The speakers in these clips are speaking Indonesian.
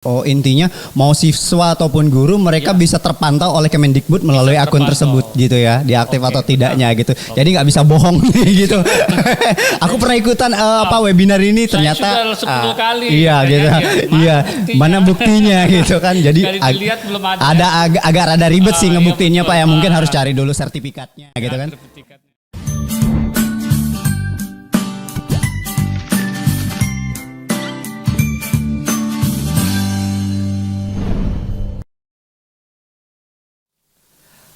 Oh, intinya mau siswa ataupun guru mereka bisa terpantau oleh Kemendikbud melalui akun tersebut gitu ya, diaktif atau tidaknya gitu. Jadi nggak bisa bohong gitu. Aku pernah ikutan webinar ini ternyata sudah 10 kali. Iya gitu. Iya, mana buktinya gitu kan. Jadi ada agak rada ribet sih ngebuktinya Pak ya. Mungkin harus cari dulu sertifikatnya gitu kan.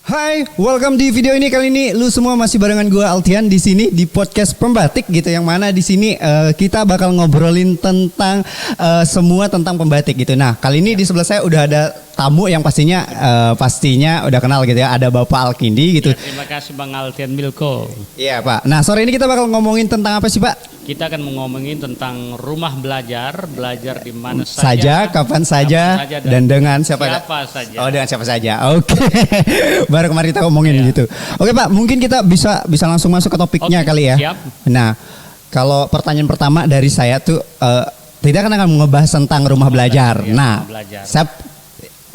Hai, welcome di video ini. Kali ini lu semua masih barengan gue Altian di sini di podcast Pembatik gitu, yang mana di sini kita bakal ngobrolin tentang semua tentang pembatik gitu. Nah, kali ini di sebelah saya udah ada tamu yang pastinya udah kenal gitu ya. Ada Bapak Alkindi gitu. Ya, terima kasih Bang Altian Milko. Iya Pak. Nah, sore ini kita bakal ngomongin tentang apa sih Pak? Kita akan ngomongin tentang rumah belajar di mana saja, kapan saja, dan dengan siapa saja. Oh, dengan siapa saja. Oke. Baru kemarin kita ngomongin gitu. Oke Pak, mungkin kita bisa langsung masuk ke topiknya kali ya. Siap. Nah, kalau pertanyaan pertama dari saya tuh kita akan ngebahas tentang rumah belajar. Nah, saya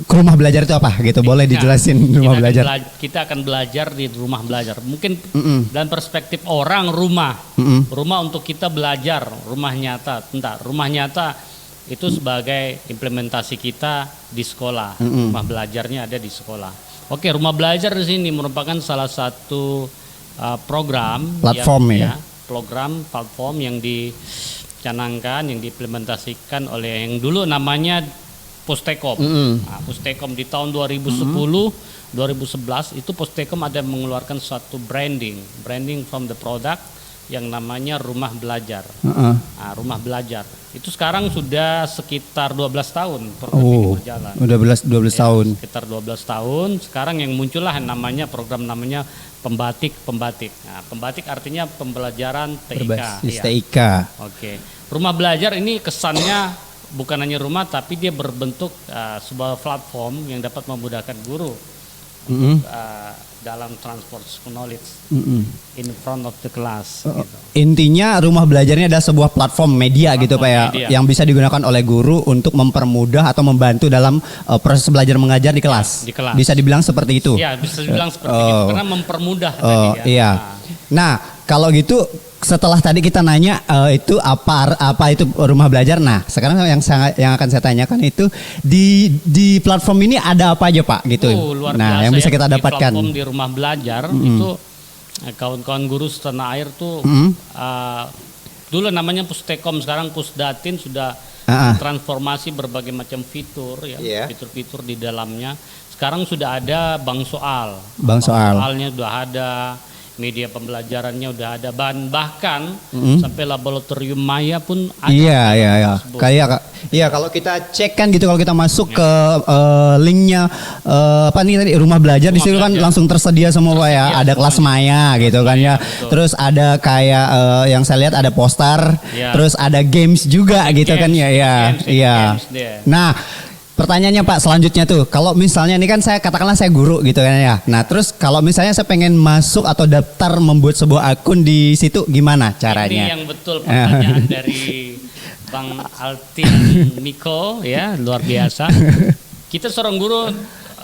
rumah belajar itu apa gitu? Boleh dijelasin rumah belajar? Kita akan belajar di rumah belajar. Mungkin dalam perspektif orang rumah untuk kita belajar, rumah nyata. Rumah nyata itu sebagai implementasi kita di sekolah. Rumah belajarnya ada di sekolah. Oke, rumah belajar di sini merupakan salah satu platform yang dicanangkan, yang diimplementasikan oleh yang dulu namanya Pustekom. Nah, Pustekom di tahun 2010-2011 itu Pustekom ada mengeluarkan suatu branding from the product yang namanya rumah belajar. Nah, rumah belajar itu sekarang sudah sekitar 12 tahun program ini berjalan. Udah 12 tahun. Sekitar 12 tahun. Sekarang yang muncullah program namanya Pembatik. Nah, Pembatik artinya pembelajaran TIK. Berbasis TIK. Oke. Rumah belajar ini kesannya bukan hanya rumah, tapi dia berbentuk sebuah platform yang dapat memudahkan guru dalam transport knowledge in front of the class. Gitu. Intinya rumah belajarnya adalah sebuah platform media gitu Pak ya, yang bisa digunakan oleh guru untuk mempermudah atau membantu dalam proses belajar mengajar di kelas. Di kelas. Bisa dibilang seperti itu. Ya, bisa dibilang seperti itu karena mempermudah tadi ya. Iya. Nah, kalau gitu setelah tadi kita nanya itu apa itu rumah belajar. Nah, sekarang yang akan saya tanyakan itu di platform ini ada apa aja Pak gitu. Luar nah, biasa yang bisa kita di dapatkan platform di rumah belajar itu kawan-kawan guru setanah air tuh dulu namanya Pustekom, sekarang Pusdatin sudah transformasi berbagai macam fitur ya, fitur-fitur di dalamnya. Sekarang sudah ada Bank Soalnya sudah ada, media pembelajarannya udah ada, bahkan sampai laboratorium maya pun ada. Iya. Kayak kalau kita cek kan gitu, kalau kita masuk ke linknya rumah belajar di situ kan langsung tersedia semua Pak ya. Ada kelas maya gitu kan ya. Betul. Terus ada kayak yang saya lihat ada poster, terus ada games juga gitu kan ya. Iya. Nah, pertanyaannya Pak selanjutnya tuh, kalau misalnya ini kan katakanlah saya guru gitu kan ya. Nah, terus kalau misalnya saya pengen masuk atau daftar membuat sebuah akun di situ, gimana caranya? Ini yang betul pertanyaan dari Bang Altian Miko ya, luar biasa. Kita seorang guru,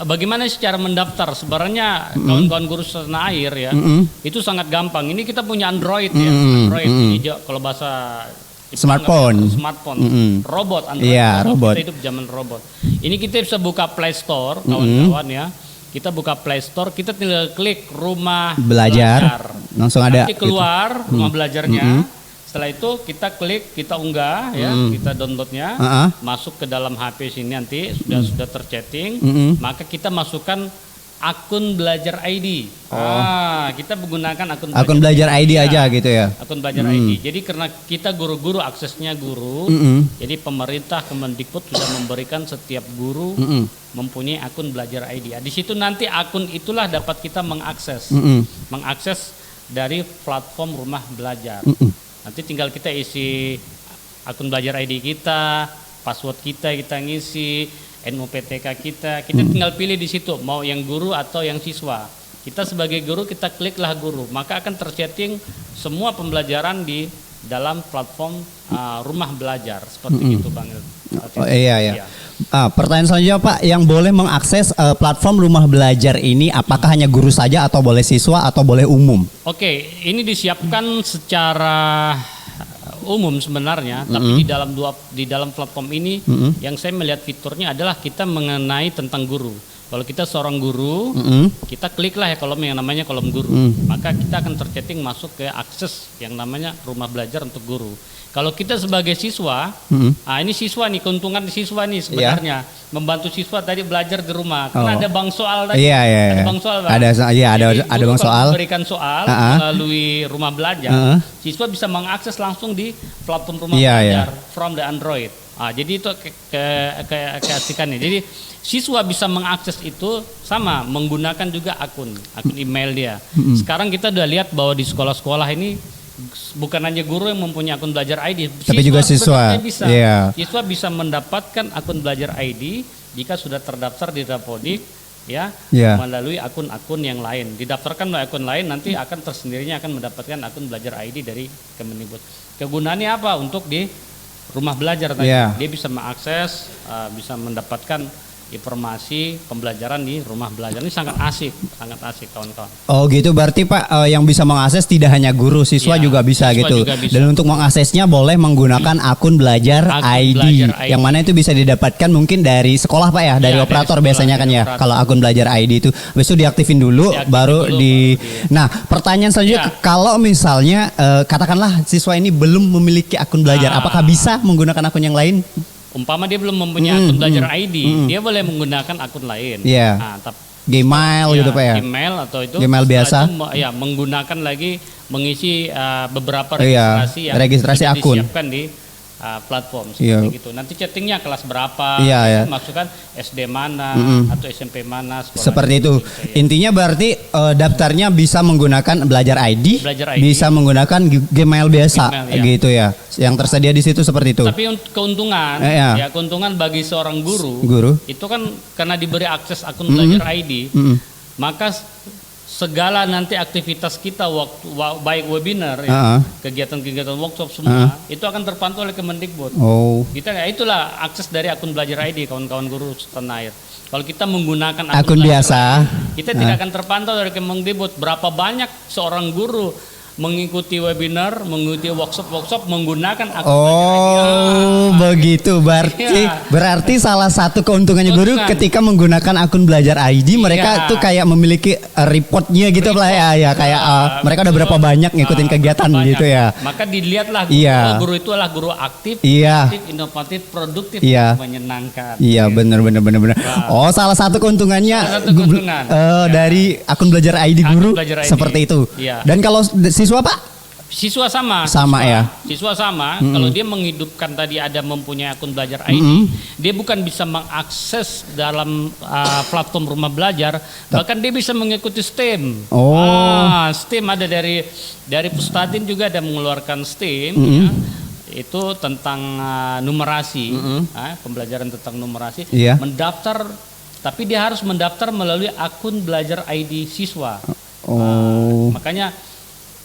bagaimana cara mendaftar? Sebenarnya kawan-kawan guru setanah air ya, itu sangat gampang. Ini kita punya Android ya, Android kalau bahasa smartphone, robot Android, robot. Kita hidup zaman robot. Ini kita bisa buka Play Store, kawan-kawan ya. Kita buka Play Store, kita tinggal klik rumah belajar. Langsung ada. Nanti keluar rumah belajarnya. Setelah itu kita klik, kita unggah ya, kita downloadnya, masuk ke dalam HP sini nanti sudah terchatting, maka kita masukkan akun belajar ID. Kita menggunakan akun belajar ID aja gitu ya. Akun belajar ID. Jadi karena kita guru-guru, aksesnya guru, jadi pemerintah Kemendikbud sudah memberikan setiap guru mempunyai akun belajar ID. Di situ nanti akun itulah dapat kita mengakses dari platform rumah belajar. Nanti tinggal kita isi akun belajar ID kita, password kita ngisi, NUPTK kita tinggal pilih di situ mau yang guru atau yang siswa. Kita sebagai guru kita kliklah guru, maka akan tersetting semua pembelajaran di dalam platform rumah belajar seperti itu Bang. Oh, iya. Pertanyaan selanjutnya Pak, yang boleh mengakses platform rumah belajar ini apakah hanya guru saja atau boleh siswa atau boleh umum? Oke, ini disiapkan secara umum sebenarnya, tapi di dalam platform ini yang saya melihat fiturnya adalah kita mengenai tentang guru. Kalau kita seorang guru, kita klik lah ya kolom yang namanya kolom guru, maka kita akan tercetting masuk ke akses yang namanya rumah belajar untuk guru. Kalau kita sebagai siswa, ini siswa nih, keuntungan siswa nih sebenarnya membantu siswa tadi belajar di rumah. Karena ada bank soal tadi, ada bank soal. Ada bank soal. Memberikan soal melalui rumah belajar, siswa bisa mengakses langsung di platform rumah belajar from the Android. Jadi itu keasikannya. Jadi siswa bisa mengakses itu sama menggunakan juga akun email dia. Sekarang kita udah lihat bahwa di sekolah-sekolah ini bukan hanya guru yang mempunyai akun belajar ID, tapi juga siswa bisa. Siswa bisa mendapatkan akun belajar ID jika sudah terdaftar di Dapodik melalui akun-akun yang lain. Didaftarkan melalui akun lain, nanti akan tersendirinya akan mendapatkan akun belajar ID dari Kemendikbud. Kegunaannya apa? Untuk di rumah belajar tadi. Dia bisa mengakses, bisa mendapatkan informasi pembelajaran di rumah belajar. Ini sangat asik kawan-kawan. Oh gitu, berarti Pak yang bisa mengakses tidak hanya guru, siswa juga bisa gitu. Juga bisa. Dan untuk mengaksesnya boleh menggunakan akun belajar ID. Yang mana itu bisa didapatkan mungkin dari sekolah Pak ya, dari operator dari biasanya kan ya. Kalau akun belajar ID itu, habis itu diaktifin dulu, baru di. Nah, pertanyaan selanjutnya, kalau misalnya katakanlah siswa ini belum memiliki akun belajar, apakah bisa menggunakan akun yang lain? Umpama dia belum mempunyai akun belajar ID, dia boleh menggunakan akun lain. Gmail gitu Pak ya. Gmail atau itu. Gmail biasa. Itu, menggunakan lagi mengisi beberapa registrasi yang registrasi akun. Disiapkan di platform seperti gitu. Nanti chattingnya kelas berapa, masukkan SD mana atau SMP mana. Seperti itu. Intinya berarti daftarnya bisa menggunakan belajar ID, bisa menggunakan Gmail biasa, gitu ya. Yang tersedia di situ seperti itu. Tapi untuk keuntungan, keuntungan bagi seorang guru, itu kan karena diberi akses akun belajar ID, maka segala nanti aktivitas kita baik webinar kegiatan-kegiatan workshop semua itu akan terpantau oleh Kemendikbud. Kita itulah akses dari akun belajar ID kawan-kawan guru setanah air. Kalau kita menggunakan akun biasa, kita tidak akan terpantau dari Kemendikbud berapa banyak seorang guru mengikuti webinar, mengikuti workshop menggunakan akun belajar ID. Begitu. Berarti salah satu keuntungannya guru ketika menggunakan akun belajar ID, mereka tuh kayak memiliki reportnya gitu lah ya, kayak mereka udah berapa banyak ngikutin kegiatan gitu ya. Maka dilihatlah guru itu adalah guru aktif, inovatif, produktif, menyenangkan. Iya, benar. Oh, salah satu keuntungannya dari akun belajar ID guru seperti itu. Dan kalau siswa Pak? Siswa sama. Siswa sama. Kalau dia menghidupkan tadi ada mempunyai akun belajar ID, dia bukan bisa mengakses dalam platform rumah belajar, bahkan dia bisa mengikuti STEM. STEM ada dari Pustatin juga ada mengeluarkan STEM. Itu tentang numerasi, pembelajaran tentang numerasi. Mendaftar, tapi dia harus mendaftar melalui akun belajar ID siswa. Makanya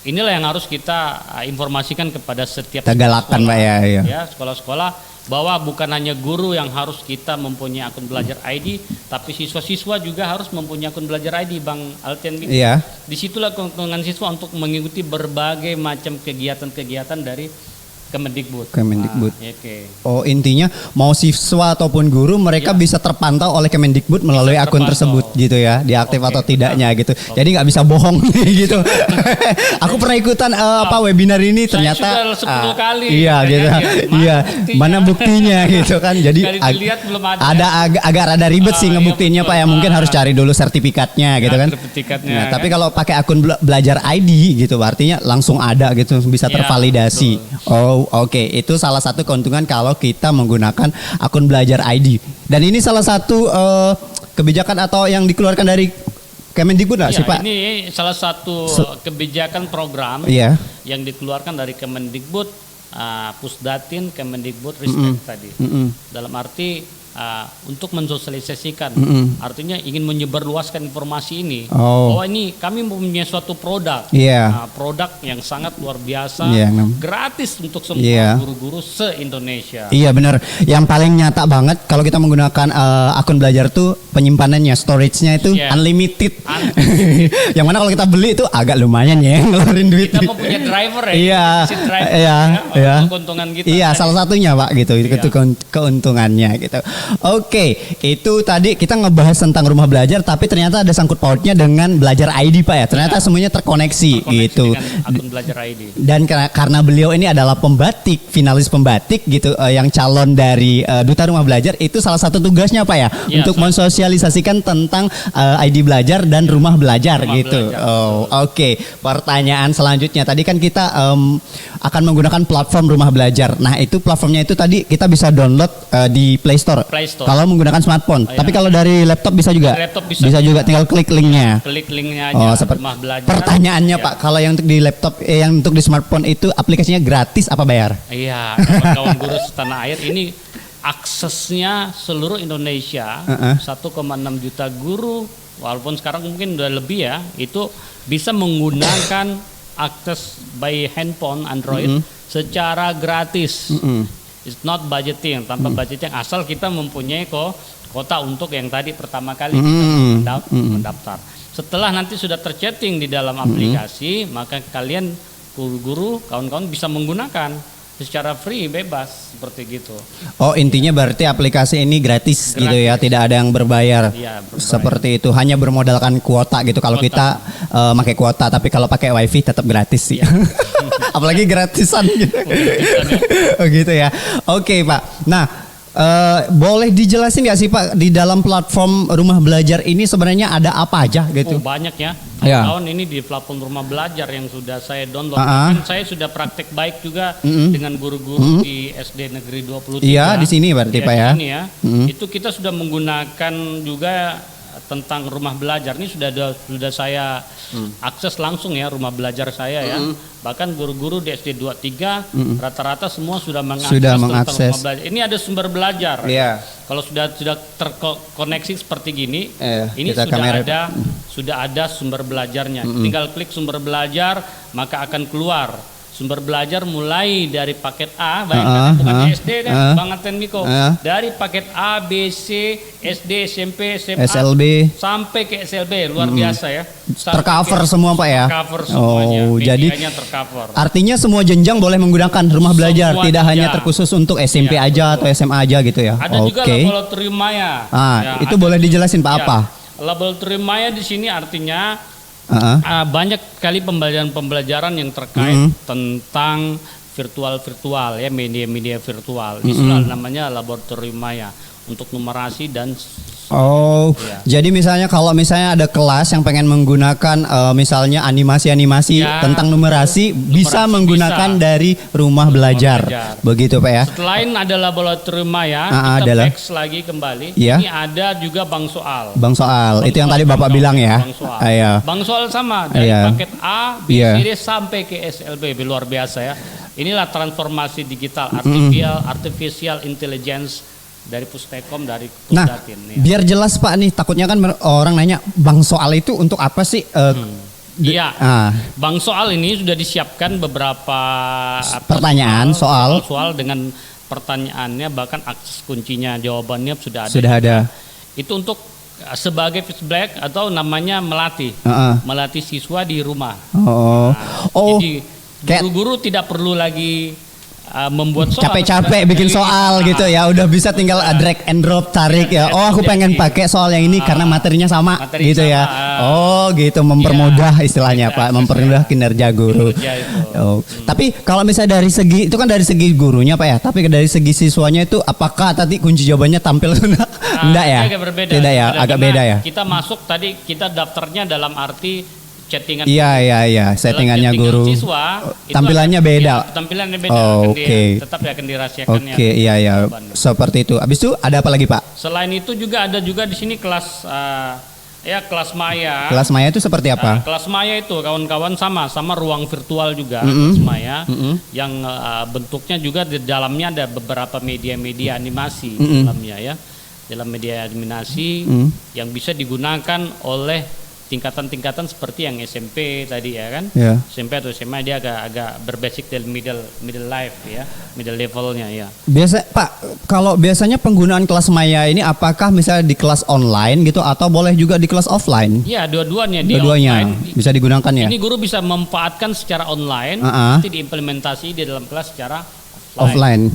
inilah yang harus kita informasikan kepada setiap galakan Pak ya. Sekolah-sekolah bahwa bukan hanya guru yang harus kita mempunyai akun belajar ID, tapi siswa-siswa juga harus mempunyai akun belajar ID, Bang Alten. Disitulah keuntungan siswa untuk mengikuti berbagai macam kegiatan-kegiatan dari Kemendikbud. Oh, intinya mau siswa ataupun guru mereka bisa terpantau oleh Kemendikbud melalui akun tersebut gitu ya, diaktif atau tidaknya gitu. Jadi nggak bisa bohong gitu. Aku pernah ikutan webinar ini ternyata 10 kali. Mana buktinya gitu kan. Jadi agak rada ribet sih ngebuktinya Pak ya. Mungkin harus cari dulu sertifikatnya gitu kan. Nah, tapi kalau pakai akun belajar ID gitu artinya langsung ada gitu, bisa tervalidasi. Oke, itu salah satu keuntungan kalau kita menggunakan akun belajar ID. Dan ini salah satu kebijakan atau yang dikeluarkan dari Kemendikbud nggak sih Pak? Ini salah satu kebijakan program yang dikeluarkan dari Kemendikbud, Pusdatin, Kemendikbud, Ristek tadi. Dalam arti untuk mensosialisasikan, artinya ingin menyebarluaskan informasi ini, Oh. bahwa ini kami mempunyai suatu produk, Iya. produk yang sangat luar biasa, Iya, gratis untuk semua Iya. guru-guru se-Indonesia. Iya benar. Yang paling nyata banget kalau kita menggunakan akun belajar tuh penyimpanannya, storage-nya itu Iya. unlimited. Yang mana kalau kita beli itu agak lumayan ya ngeluarin duit. Kita mau punya driver ya, Iya. si driver Iya, iya. untuk keuntungan kita. Iya, salah satunya Pak gitu. Iya. Itu keuntungannya gitu. Oke, itu tadi kita ngebahas tentang rumah belajar, tapi ternyata ada sangkut pautnya dengan belajar ID Pak ya. Ternyata semuanya terkoneksi gitu. Dengan akun belajar ID. Dan karena beliau ini adalah pembatik, finalis pembatik gitu, yang calon dari Duta Rumah Belajar, itu salah satu tugasnya Pak ya, Ya, untuk mensosialisasikan tentang ID belajar dan rumah belajar Rumah gitu. belajar, Oh, oke. Pertanyaan selanjutnya tadi kan kita akan menggunakan platform rumah belajar. Nah, itu platformnya itu tadi kita bisa download di Play Store. Kalau menggunakan smartphone. Oh, tapi iya. kalau dari laptop bisa juga. Dari laptop bisa juga, tinggal klik linknya. Klik linknya aja. Oh, seperti Rumah belajar. pertanyaannya Ya. Pak, kalau yang untuk di laptop, yang untuk di smartphone itu aplikasinya gratis apa bayar? Iya, kawan-kawan guru setanah air ini aksesnya seluruh Indonesia, 1,6 juta guru, walaupun sekarang mungkin udah lebih ya, itu bisa menggunakan akses by handphone Android secara gratis. It's not budgeting, tanpa budgeting, asal kita mempunyai kota untuk yang tadi pertama kali kita mendaftar. Setelah nanti sudah terchatting di dalam aplikasi, maka kalian guru-guru, kawan-kawan bisa menggunakan secara free, bebas, seperti gitu. Oh, intinya berarti aplikasi ini gratis gitu ya, tidak ada yang berbayar. Iya, berbayar. Seperti itu, hanya bermodalkan kuota gitu. Kalau kita pakai kuota, tapi kalau pakai wifi tetap gratis sih. Apalagi gratisan gitu. Oh gitu ya. Oke Pak. Nah, boleh dijelasin nggak sih Pak, di dalam platform rumah belajar ini sebenarnya ada apa aja gitu? Oh, banyak ya. Ya. Tahun ini di platform rumah belajar yang sudah saya download, kan saya sudah praktek baik juga dengan guru-guru di SD Negeri 23. Iya, di sini berarti Pak ya. Di sini ya. Itu kita sudah menggunakan juga tentang rumah belajar. Ini sudah saya akses langsung ya, rumah belajar saya ya. Bahkan guru-guru di SD 23 rata-rata semua sudah mengakses tentang rumah belajar. Ini ada sumber belajar. Iya. Kalau sudah terkoneksi seperti gini, ini sudah ada sumber belajarnya. Tinggal klik sumber belajar, maka akan keluar sumber belajar mulai dari paket A, bukan SD kan, Bang Aten Miko, dari paket A, B, C, SD, SMP, SMA, SLB, sampai ke SLB, luar biasa ya. Tercover semua Pak ya. Tercover semuanya. Oh, jadi tercover. Artinya semua jenjang boleh menggunakan rumah belajar, Semua tidak jenjang. hanya terkhusus untuk SMP Ya, aja betul. atau SMA aja gitu ya. Ada juga laboratorium maya. Itu boleh dijelasin Pak apa? Laboratorium maya di sini artinya banyak kali pembelajaran yang terkait tentang virtual ya, media virtual. Itulah namanya laboratorium maya untuk numerasi dan jadi misalnya kalau misalnya ada kelas yang pengen menggunakan misalnya animasi tentang numerasi bisa menggunakan dari rumah belajar. Begitu Pak ya. Selain ada laboratorium maya, kita back lagi kembali. Ya. Ini ada juga Bank Soal. Bank Soal, itu yang tadi Bapak bilang ya. Bank Soal. Bank Soal sama dari paket A, B, C, D sampai ke SLB, luar biasa ya. Inilah transformasi digital artificial intelligence dari Pustekom, dari Pusdatin. Biar jelas Pak nih, takutnya kan orang nanya Bank Soal itu untuk apa sih? Iya, Bank Soal ini sudah disiapkan beberapa pertanyaan soal dengan pertanyaannya, bahkan akses kuncinya, jawabannya sudah ada. Itu untuk sebagai feedback atau namanya melatih siswa di rumah. Jadi guru-guru tidak perlu lagi membuat soal, capek-capek bikin soal gitu ya, udah bisa tinggal drag and drop, tarik ya. Oh, aku pengen pakai soal yang ini karena materinya sama gitu ya. Oh gitu, mempermudah istilahnya Pak, mempermudah kinerja guru. Tapi kalau misalnya dari segi itu kan dari segi gurunya Pak ya, tapi dari segi siswanya itu apakah tadi kunci jawabannya tampil enggak ya? Agak berbeda. Tidak ya, agak beda ya. Kita masuk tadi, kita daftarnya dalam arti chattingan. Iya, settingannya guru. Siswa, tampilannya beda. Ya, tampilannya beda. Tetap akan dirahasiakan. Iya. Seperti itu. Habis itu ada apa lagi Pak? Selain itu juga ada juga di sini kelas kelas maya. Kelas maya itu seperti apa? Kelas maya itu kawan-kawan sama ruang virtual juga, kelas maya yang bentuknya juga di dalamnya ada beberapa media animasi di dalamnya ya. dalam media administrasi yang bisa digunakan oleh tingkatan-tingkatan seperti yang SMP tadi ya kan, SMP atau SMA dia agak berbasic dari middle life ya, middle levelnya ya. Biasa Pak, kalau biasanya penggunaan kelas maya ini apakah misalnya di kelas online gitu atau boleh juga di kelas offline? Ya dua-duanya. Dua-duanya bisa digunakan ya. Ini guru bisa memanfaatkan secara online, nanti diimplementasi di dalam kelas secara offline.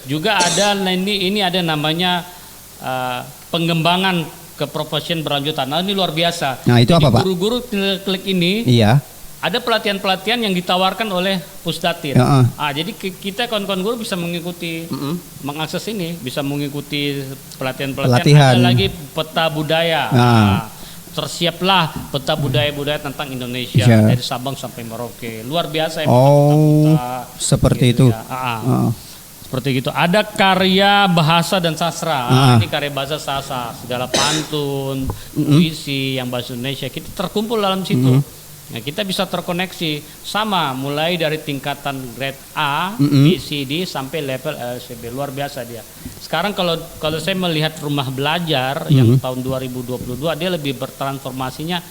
Juga ada ini ada namanya pengembangan ke profesion berlanjutan. Nah ini luar biasa. Nah itu jadi, apa Pak? Guru-guru klik ini ada pelatihan-pelatihan yang ditawarkan oleh Pusdatin. Jadi kita kawan-kawan guru bisa mengikuti, mengakses ini, bisa mengikuti pelatihan-pelatihan. Ada lagi peta budaya. Tersiaplah peta budaya-budaya tentang Indonesia dari Sabang sampai Merauke. Luar biasa. Seperti gitu itu. Seperti gitu. Ada karya bahasa dan sastra. Ini karya bahasa sastra, segala pantun, puisi yang bahasa Indonesia kita terkumpul dalam situ. Nah, kita bisa terkoneksi sama mulai dari tingkatan grade A, B, C, D sampai level LCB. Luar biasa dia. Sekarang kalau saya melihat rumah belajar yang tahun 2022 dia lebih bertransformasinya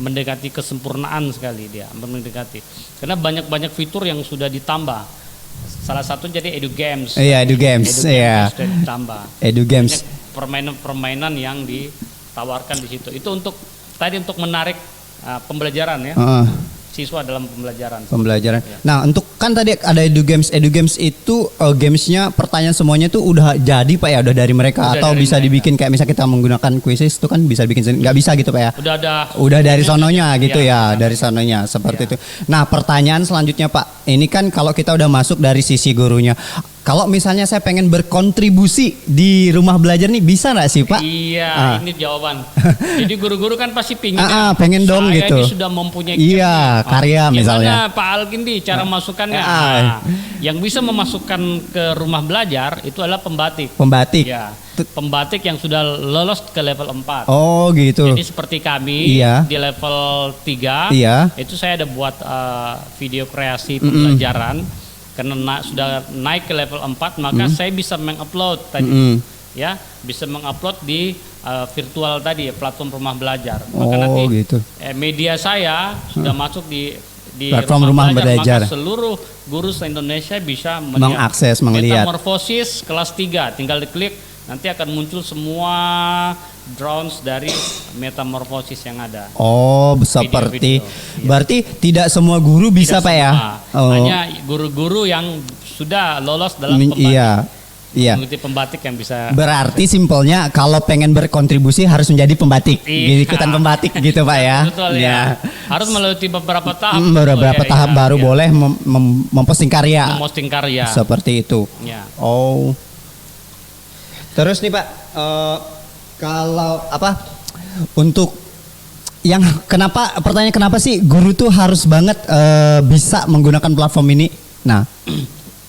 mendekati kesempurnaan sekali dia, mendekati. Karena banyak fitur yang sudah ditambah. Salah satu jadi edu games. Edu games. Ditambah. Edu games. Permainan yang ditawarkan di situ. Itu untuk menarik pembelajaran ya. Siswa dalam pembelajaran. Ya. Nah, untuk kan tadi ada edu games itu gamesnya pertanyaan semuanya tuh udah jadi Pak ya, udah dari mereka atau bisa dibikin kayak misalnya kita menggunakan quizzes itu kan bisa bikin nggak bisa gitu Pak ya? Udah dari sononya gitu ya, dari sononya seperti itu. Nah, pertanyaan selanjutnya Pak, ini kan kalau kita udah masuk dari sisi gurunya, kalau misalnya saya pengen berkontribusi di rumah belajar nih bisa nggak sih Pak? Iya, ini jawaban. Jadi guru-guru kan pasti pengen dong gitu. Saya ini sudah mempunyai karya misalnya. Pak Alkindi cara masukkannya. Yang bisa memasukkan ke rumah belajar itu adalah pembatik. Ya. Pembatik yang sudah lolos ke level 4. Oh gitu. Jadi seperti kami di level 3 itu saya ada buat video kreasi pembelajaran. Karena sudah naik ke level 4 maka saya bisa mengupload tadi ya, bisa mengupload di virtual tadi platform rumah belajar. Maka nanti media saya sudah masuk di platform rumah belajar. Maka seluruh guru se-Indonesia bisa mengakses, melihat. Metamorfosis kelas 3, tinggal diklik nanti akan muncul semua drones dari metamorfosis yang ada. Oh, seperti video. Berarti tidak semua guru bisa Pak ya? Hanya guru-guru yang sudah lolos dalam pembatik. Mengikuti pembatik yang bisa. Berarti simpelnya kalau pengen berkontribusi harus menjadi pembatik, ikutan pembatik gitu Pak ya? Betul ya. Harus melalui beberapa tahap. Beberapa tahap baru boleh memposting karya. Memposting karya. Seperti itu. Ya. Oh. Terus nih Pak, kalau untuk yang pertanyaan kenapa sih guru tuh harus banget bisa menggunakan platform ini? Nah,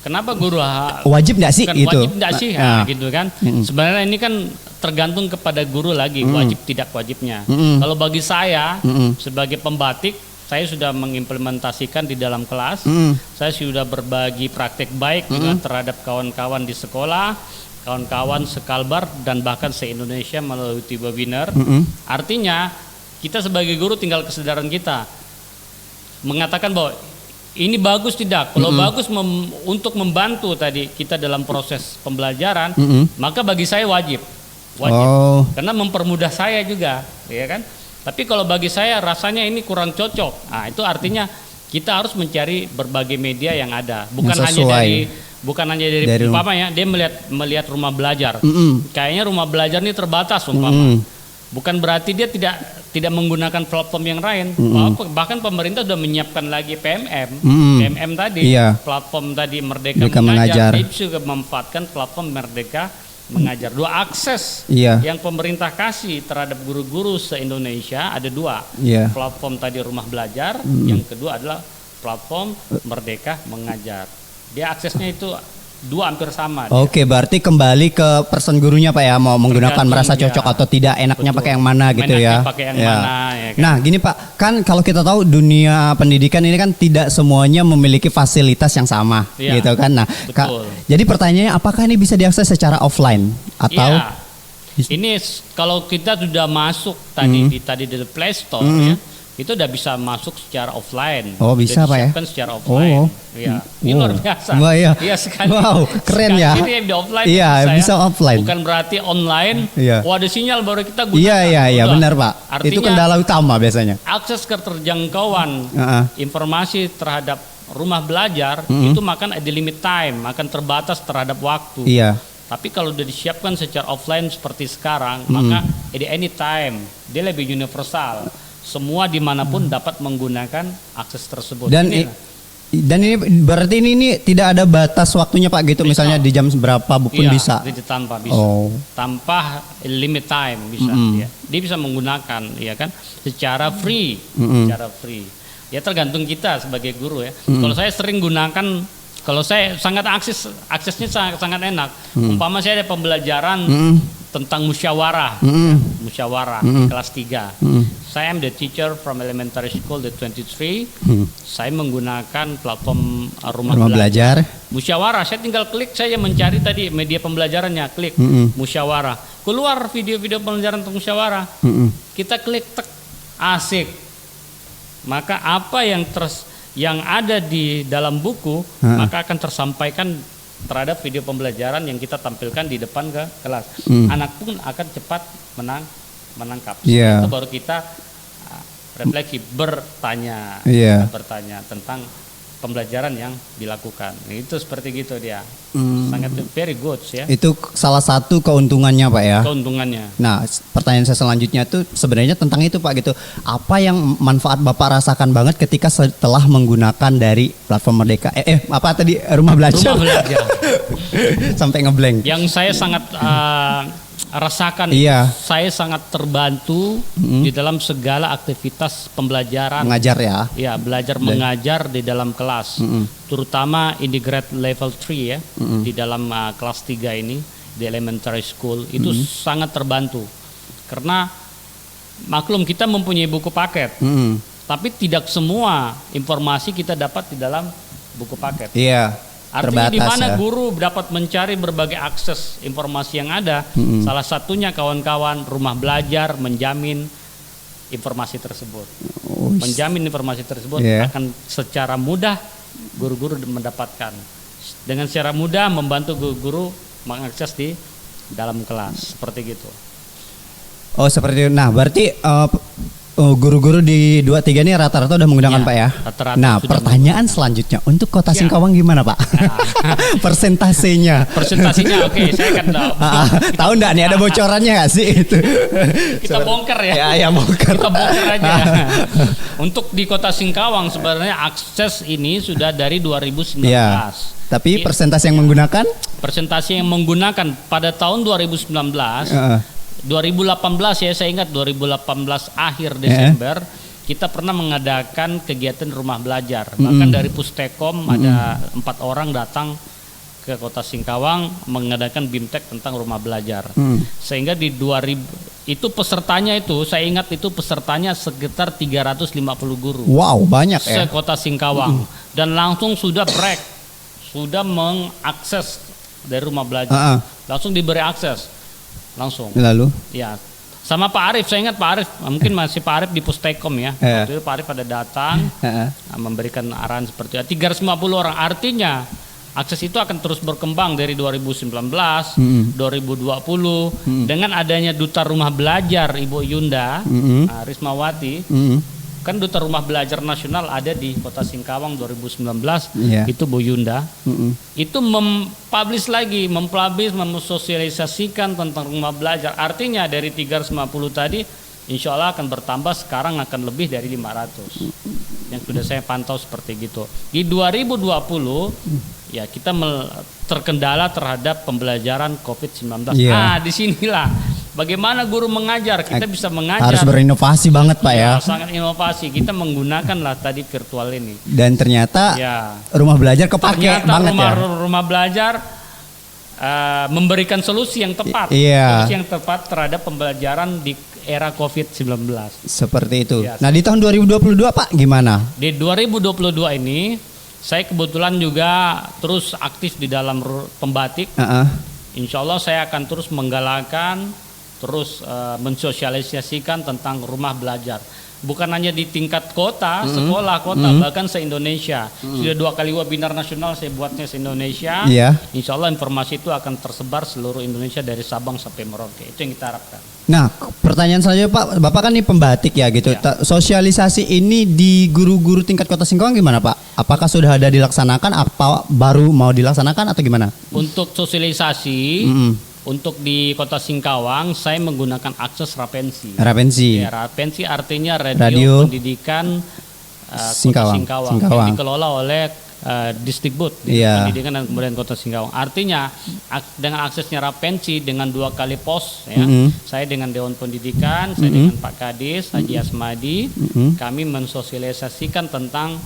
kenapa guru wajib nggak sih itu? Wajib nggak sih, gitu kan? Sebenarnya ini kan tergantung kepada guru lagi, wajib tidak wajibnya. Kalau bagi saya sebagai pembatik, saya sudah mengimplementasikan di dalam kelas, saya sudah berbagi praktek baik juga terhadap kawan-kawan di sekolah, kawan-kawan sekalbar dan bahkan se-Indonesia melalui webinar. Artinya kita sebagai guru tinggal kesadaran kita mengatakan bahwa ini bagus tidak. Kalau bagus untuk membantu tadi kita dalam proses pembelajaran, maka bagi saya wajib. Karena mempermudah saya juga, ya kan? Tapi kalau bagi saya rasanya ini kurang cocok. Nah, itu artinya kita harus mencari berbagai media yang ada, bukan hanya dari umpamanya dia melihat rumah belajar. Kayaknya rumah belajar ini terbatas umpama. Bukan berarti dia tidak menggunakan platform yang lain. Bahkan pemerintah sudah menyiapkan lagi PMM tadi, platform tadi Merdeka Mengajar. Dia juga memanfaatkan platform Merdeka Mengajar. Dua akses yang pemerintah kasih terhadap guru-guru se-Indonesia ada dua. Platform tadi Rumah Belajar, yang kedua adalah platform Merdeka Mengajar. Dia aksesnya itu hampir sama. Oke, berarti kembali ke person gurunya Pak ya, mau menggunakan merasa cocok atau tidak, enaknya pakai yang mana gitu ya. Pakai yang mana ya kan? Nah, gini Pak, kan kalau kita tahu dunia pendidikan ini kan tidak semuanya memiliki fasilitas yang sama, gitu kan. Nah, jadi pertanyaannya apakah ini bisa diakses secara offline atau ini kalau kita sudah masuk tadi di Play Store ya, itu udah bisa masuk secara offline. Oh, bisa Pak ya? Secara offline. Ini luar biasa. Wah, iya. Sekali. Wow, keren ya. Ini di offline. Iya, bisa offline. Bukan berarti online. Ada sinyal baru kita gunakan. Iya, benar Pak. Artinya, itu kendala utama biasanya. Akses keterjangkauan informasi terhadap rumah belajar itu makan ada limit time, akan terbatas terhadap waktu. Iya. Tapi kalau sudah disiapkan secara offline seperti sekarang, maka at any time dia lebih universal. Semua dimanapun dapat menggunakan akses tersebut. Dan ini berarti ini tidak ada batas waktunya Pak gitu, bisa. Misalnya di jam berapa pun bisa. Tanpa bisa. Tanpa limit time bisa. Dia bisa menggunakan, ya kan, secara free, secara free. Ya tergantung kita sebagai guru ya. Kalau saya sering gunakan, kalau saya sangat aksesnya sangat enak. Umpama saya ada pembelajaran tentang musyawarah, musyawarah kelas 3. Saya am the teacher from elementary school the 23. Saya menggunakan platform rumah belajar. Musyawarah, saya tinggal klik, saya mencari tadi media pembelajarannya, klik musyawarah. Keluar video-video pembelajaran tentang musyawarah. Kita klik tek, asik. Maka apa yang ada di dalam buku maka akan tersampaikan terhadap video pembelajaran yang kita tampilkan di depan ke kelas. Anak pun akan cepat menangkap. Itu baru kita refleksi bertanya tentang pembelajaran yang dilakukan. Itu seperti gitu dia. Sangat very good ya. Itu salah satu keuntungannya Pak ya. Keuntungannya. Nah, pertanyaan saya selanjutnya tuh sebenarnya tentang itu Pak gitu. Apa yang manfaat Bapak rasakan banget ketika setelah menggunakan dari platform Merdeka? Apa tadi rumah belajar? Rumah belajar. Sampai ngeblank. Yang saya sangat rasakan, saya sangat terbantu di dalam segala aktivitas pembelajaran. Mengajar ya? Ya, belajar mengajar di dalam kelas, terutama integrated level 3 ya, di dalam kelas 3 ini di elementary school itu sangat terbantu karena maklum kita mempunyai buku paket, tapi tidak semua informasi kita dapat di dalam buku paket. Iya. Artinya di mana guru dapat mencari berbagai akses informasi yang ada. Salah satunya kawan-kawan rumah belajar menjamin informasi tersebut. Menjamin informasi tersebut akan secara mudah guru-guru mendapatkan. Dengan secara mudah membantu guru-guru mengakses di dalam kelas. Seperti gitu. Oh, seperti itu. Nah, berarti guru-guru di 23 ini rata-rata udah menggunakan Pak ya? Rata-rata. Nah, pertanyaan selanjutnya untuk Kota Singkawang gimana Pak? Persentasenya. Persentasinya oke, saya akan tahu enggak nih ada bocorannya nggak sih itu? Kita bongkar ya. Ya bongkar. Kita bongkar aja. Untuk di Kota Singkawang sebenarnya akses ini sudah dari 2019. Ya. Tapi persentase yang menggunakan? Persentase yang menggunakan pada tahun 2019. 2018 ya, saya ingat 2018 akhir Desember kita pernah mengadakan kegiatan rumah belajar. Bahkan dari Pustekom ada 4 orang datang ke Kota Singkawang mengadakan BIMTEK tentang rumah belajar. Sehingga di 2000 itu pesertanya itu saya ingat itu pesertanya sekitar 350 guru. Wow, banyak ya. Se-Kota Singkawang dan langsung sudah sudah mengakses dari rumah belajar. Langsung diberi akses. Langsung. Lalu? Ya. Sama Pak Arief, saya ingat Pak Arief, mungkin masih Pak Arief di Pustekom ya. Waktu itu Pak Arief ada datang, memberikan arahan seperti itu. 350 orang, artinya akses itu akan terus berkembang dari 2019, 2020, dengan adanya Duta Rumah Belajar Ibu Yunda, Rismawati, kan Duta Rumah Belajar Nasional ada di Kota Singkawang 2019, itu Bu Yunda, itu mempublish lagi, memsosialisasikan tentang rumah belajar. Artinya dari 350 tadi, insya Allah akan bertambah, sekarang akan lebih dari 500. Yang sudah saya pantau seperti gitu. Di 2020, ya kita terkendala terhadap pembelajaran COVID-19. Disinilah bagaimana guru mengajar? Kita bisa mengajar. Harus berinovasi banget Pak ya. Sangat inovasi. Kita menggunakan lah tadi virtual ini. Dan ternyata rumah belajar kepake banget rumah belajar memberikan solusi yang tepat. Solusi yang tepat terhadap pembelajaran di era COVID-19. Seperti itu. Nah di tahun 2022 Pak gimana? Di 2022 ini saya kebetulan juga terus aktif di dalam pembatik. Insya Allah saya akan terus menggalakkan, terus mensosialisasikan tentang rumah belajar. Bukan hanya di tingkat kota, sekolah, kota, bahkan se-Indonesia. Sudah 2 kali webinar nasional saya buatnya se-Indonesia. Insya Allah informasi itu akan tersebar seluruh Indonesia dari Sabang sampai Merauke. Itu yang kita harapkan. Nah, pertanyaan selanjutnya Pak, Bapak kan ini pembatik ya gitu. Sosialisasi ini di guru-guru tingkat Kota Singkawang gimana Pak? Apakah sudah ada dilaksanakan? Apa baru mau dilaksanakan atau gimana? Untuk sosialisasi, untuk di Kota Singkawang saya menggunakan akses Rapensi. Rapensi artinya radio pendidikan Kota Singkawang yang dikelola oleh Disdikbud Pendidikan dan Kebudayaan Kota Singkawang. Artinya dengan aksesnya Rapensi dengan 2 kali pos saya dengan Dewan Pendidikan, saya dengan Pak Kadis Haji Asmadi, kami mensosialisasikan tentang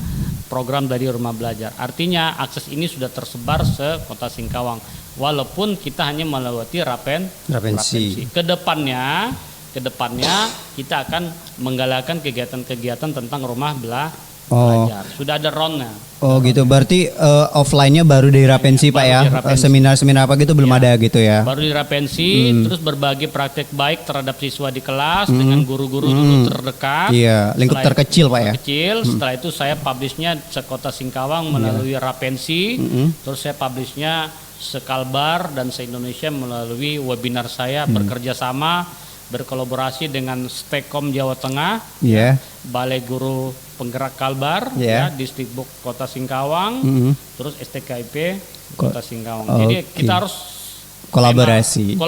program dari rumah belajar. Artinya akses ini sudah tersebar se Kota Singkawang. Walaupun kita hanya melewati Rapensi. Kedepannya kita akan menggalakkan kegiatan-kegiatan tentang rumah belajar. Sudah ada roundnya. Gitu. Berarti offline-nya baru dari Rapensi Pak ya? Seminar-seminar apa gitu belum ada gitu ya? Baru di Rapensi, terus berbagi praktek baik terhadap siswa di kelas dengan guru-guru terdekat. Lingkup terkecil Pak ya? Setelah itu saya publishnya se-Kota Singkawang melalui Rapensi, terus saya publishnya se-Kalbar dan se-Indonesia melalui webinar saya bekerja sama, berkolaborasi dengan Stekom Jawa Tengah, Balai Guru Penggerak Kalbar, Disdikbud Kota Singkawang, terus STKIP Kota Singkawang. Jadi kita harus kolaborasi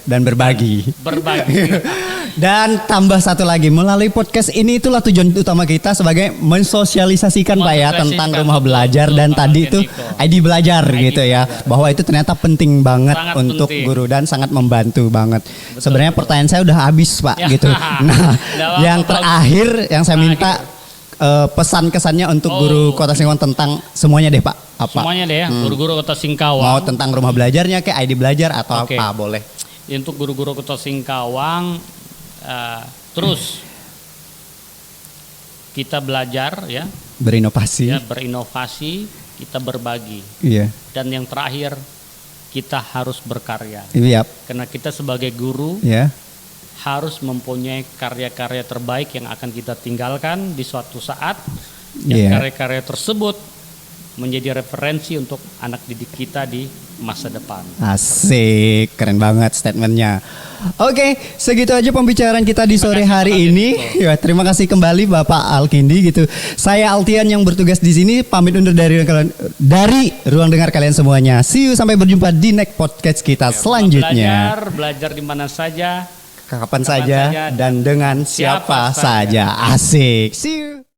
dan berbagi. Dan tambah satu lagi, melalui podcast ini itulah tujuan utama kita sebagai mensosialisasikan Pak ya tentang rumah belajar dan tadi itu ID belajar gitu ya, bahwa itu ternyata penting banget untuk guru dan sangat membantu banget. Sebenarnya pertanyaan saya udah habis Pak gitu. Nah, yang terakhir yang saya minta pesan kesannya untuk guru Kota Singkawang tentang semuanya deh Pak. Apa? Semuanya deh ya, guru-guru Kota Singkawang. Mau tentang rumah belajarnya kayak ID belajar atau apa boleh. Untuk guru-guru Kota Singkawang terus kita belajar ya, berinovasi, kita berbagi. Dan yang terakhir kita harus berkarya. Karena kita sebagai guru harus mempunyai karya-karya terbaik yang akan kita tinggalkan di suatu saat. Dan karya-karya tersebut menjadi referensi untuk anak didik kita di masa depan. Asik, keren banget statementnya. Oke, segitu aja pembicaraan kita di sore hari ini. Ya, terima kasih kembali Bapak Alkindi gitu. Saya Altian yang bertugas di sini, pamit undur dari ruang dengar kalian semuanya. See you, sampai berjumpa di next podcast kita selanjutnya. Belajar di mana saja, kapan saja, dan dengan siapa saja. Asik. See you.